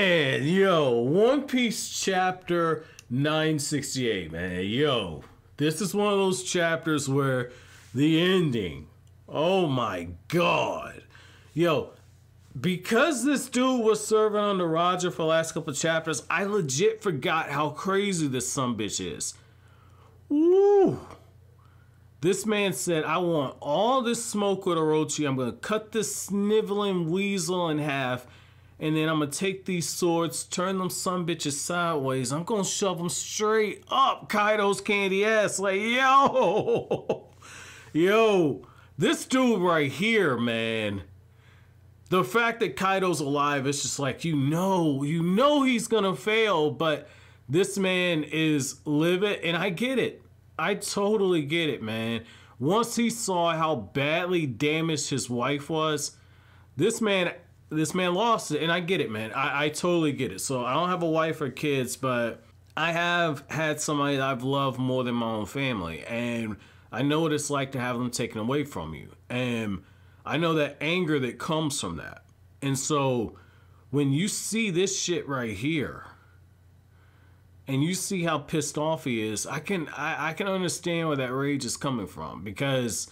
Man, yo, One Piece chapter 968, man. Yo, this is one of those chapters where the ending, oh my god. Yo, because this dude was serving under Roger for the last couple of chapters, I legit forgot how crazy this sumbitch is. Woo! This man said, I want all this smoke with Orochi. I'm going to cut this sniveling weasel in half. And then I'm going to take these swords, turn them sumbitches sideways. I'm going to shove them straight up Kaido's candy ass. Like, yo. Yo. This dude right here, man. The fact that Kaido's alive, it's just like, you know he's going to fail. But this man is livid. And I get it. I totally get it, man. Once he saw how badly damaged his wife was, this man lost it. And I get it, man. I totally get it. So I don't have a wife or kids, but I have had somebody that I've loved more than my own family. And I know what it's like to have them taken away from you. And I know that anger that comes from that. And so when you see this shit right here, and you see how pissed off he is, I can understand where that rage is coming from, because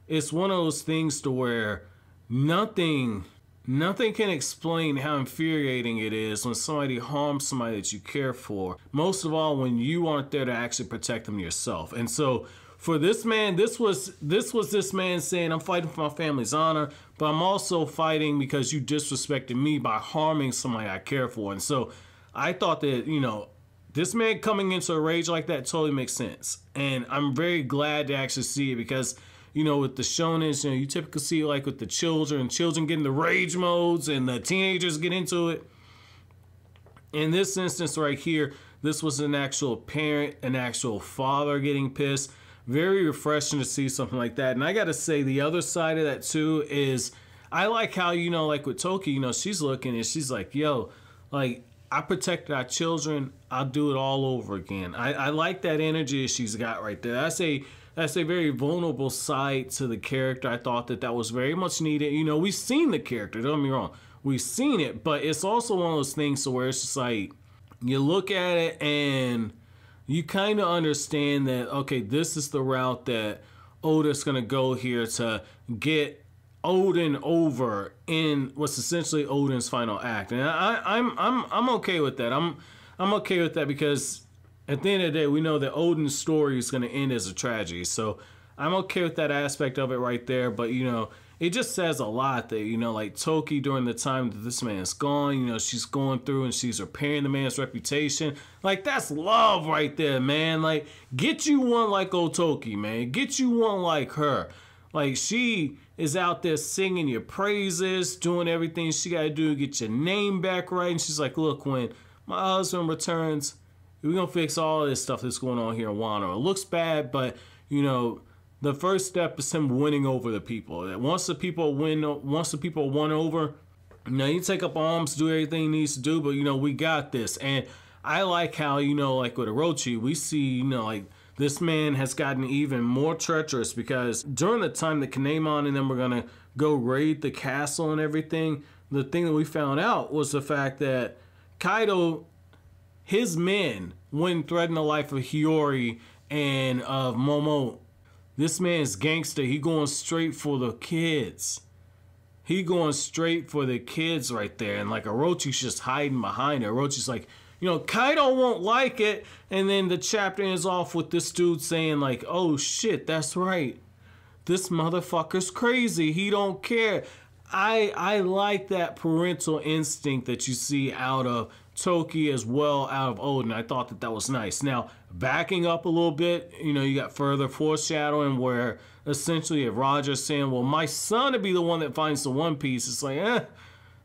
it's one of those things to where nothing can explain how infuriating it is when somebody harms somebody that you care for. Most of all, when you aren't there to actually protect them yourself. And so for this man, this was this man saying, I'm fighting for my family's honor, but I'm also fighting because you disrespected me by harming somebody I care for. And so I thought that, this man coming into a rage like that totally makes sense. And I'm very glad to actually see it, because, with the shonens, you typically see it like with the children get into rage modes and the teenagers get into it. In this instance right here, this was an actual parent, an actual father getting pissed. Very refreshing to see something like that. And I got to say, the other side of that too is I like how, like with Toki, she's looking and she's like, yo, like, I protected our children. I'll do it all over again. I like that energy she's got right there. That's a very vulnerable side to the character. I thought that was very much needed. We've seen the character, don't get me wrong. We've seen it, but it's also one of those things where it's just like, you look at it and you kind of understand that, okay, this is the route that Oda's going to go here to get Oden over in what's essentially Oden's final act. And I'm okay with that. I'm okay with that, because at the end of the day, we know that Oden's story is going to end as a tragedy. So I'm okay with that aspect of it right there. But, it just says a lot that, like Toki, during the time that this man's gone, she's going through and she's repairing the man's reputation. Like, that's love right there, man. Like, get you one like old Toki, man. Get you one like her. Like, she is out there singing your praises, doing everything she got to do to get your name back right. And she's like, look, when my husband returns, we're going to fix all this stuff that's going on here in Wano. It looks bad, but, the first step is him winning over the people. That once the people won over, you take up arms, do everything he needs to do, but, we got this. And I like how, like with Orochi, we see, like, this man has gotten even more treacherous, because during the time that Kinemon and them were going to go raid the castle and everything, the thing that we found out was the fact that Kaido, his men, wouldn't threaten the life of Hiyori and of Momo. This man's gangster. He going straight for the kids. He going straight for the kids right there. And like Orochi's just hiding behind it. Orochi's like, Kaido won't like it. And then the chapter ends off with this dude saying like, oh shit, that's right. This motherfucker's crazy. He don't care. I like that parental instinct that you see out of Toki as well out of Oden. I thought that was nice. Now, backing up a little bit, you got further foreshadowing where essentially if Roger's saying, well, my son would be the one that finds the One Piece. It's like,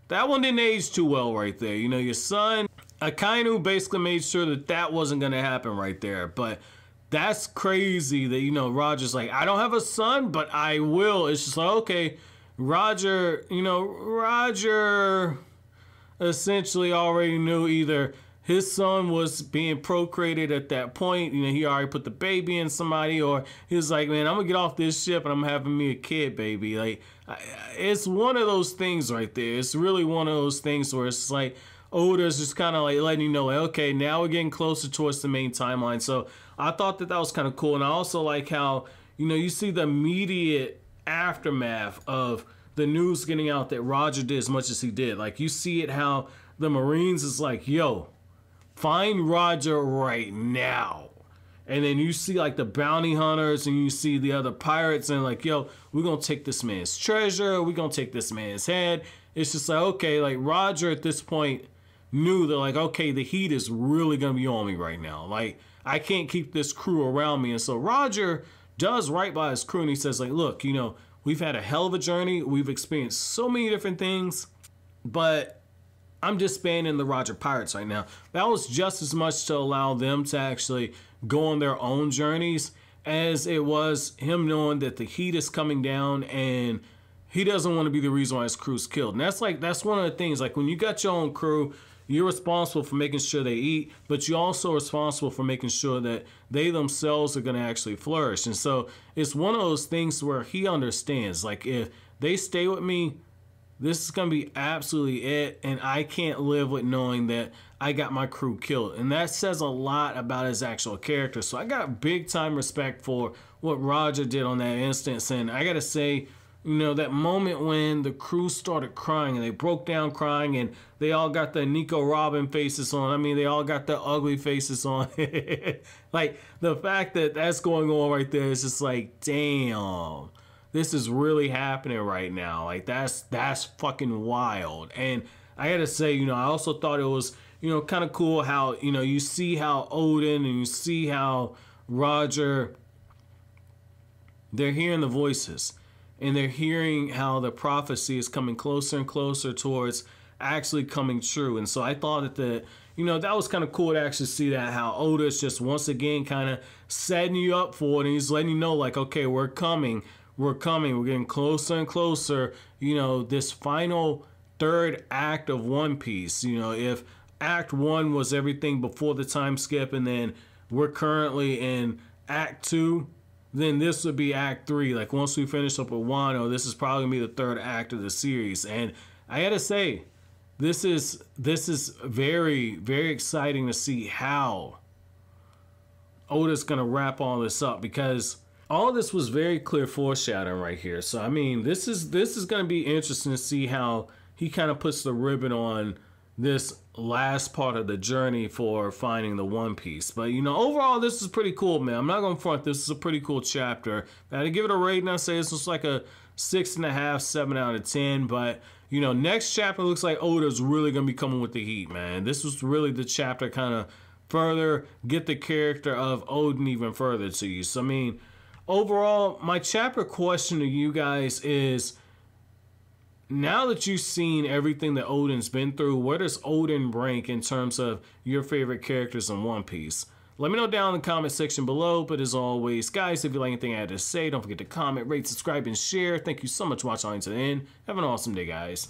that one didn't age too well right there. Your son, Akainu basically made sure that wasn't going to happen right there. But that's crazy that, Roger's like, I don't have a son, but I will. It's just like, okay, Roger essentially already knew either his son was being procreated at that point, he already put the baby in somebody, or he was like, man, I'm gonna get off this ship and I'm having me a kid, baby. Like, it's one of those things right there. It's really one of those things where it's like, Oda's just kind of like letting you know, like, okay, now we're getting closer towards the main timeline. So I thought that was kind of cool. And I also like how, you know, you see the immediate aftermath of the news getting out that Roger did as much as he did. Like, you see it how the Marines is like, yo, find Roger right now. And then you see like the bounty hunters and you see the other pirates and like, yo, we're going to take this man's treasure. We're going to take this man's head. It's just like, okay, like Roger at this point knew that like, okay, the heat is really going to be on me right now. Like, I can't keep this crew around me. And so Roger does right by his crew and he says like, look, you know, we've had a hell of a journey. We've experienced so many different things, but I'm disbanding the Roger Pirates right now. That was just as much to allow them to actually go on their own journeys as it was him knowing that the heat is coming down and he doesn't want to be the reason why his crew's killed. And that's one of the things, like when you got your own crew, you're responsible for making sure they eat, but you're also responsible for making sure that they themselves are going to actually flourish. And so it's one of those things where he understands, like, if they stay with me, this is going to be absolutely it, and I can't live with knowing that I got my crew killed. And that says a lot about his actual character. So I got big time respect for what Roger did on that instance. And I got to say, you know, that moment when the crew started crying and they broke down crying and they all got the Nico Robin faces on. I mean, they all got the ugly faces on. Like, the fact that that's going on right there is just like, damn, this is really happening right now. Like, that's fucking wild. And I gotta say, you know, I also thought it was, you know, kind of cool how, you know, you see how Oden and you see how Roger, they're hearing the voices. And they're hearing how the prophecy is coming closer and closer towards actually coming true. And so I thought that you know, that was kind of cool to actually see that, how Oda's just once again kind of setting you up for it. And he's letting you know, like, okay, we're coming. We're getting closer and closer. You know, this final third act of One Piece. You know, if Act 1 was everything before the time skip and then we're currently in Act 2, then this would be Act 3. Like, once we finish up with Wano, this is probably gonna be the third act of the series. And I gotta say, this is very, very exciting to see how Oda's gonna wrap all this up, because all this was very clear foreshadowing right here. So I mean, this is gonna be interesting to see how he kind of puts the ribbon on this last part of the journey for finding the One Piece. But, you know, overall, this is pretty cool, man. I'm not gonna front, this is a pretty cool chapter. I had to give it a rating. I say this was like a 6.5, 7 out of 10. But, you know, next chapter looks like Oda's really gonna be coming with the heat, man. This was really the chapter kind of further get the character of Oden even further to you. So I mean, overall, my chapter question to you guys is, now that you've seen everything that Oden's been through, where does Oden rank in terms of your favorite characters in One Piece? Let me know down in the comment section below. But as always, guys, if you like anything I had to say, don't forget to comment, rate, subscribe, and share. Thank you so much for watching to the end. Have an awesome day, guys.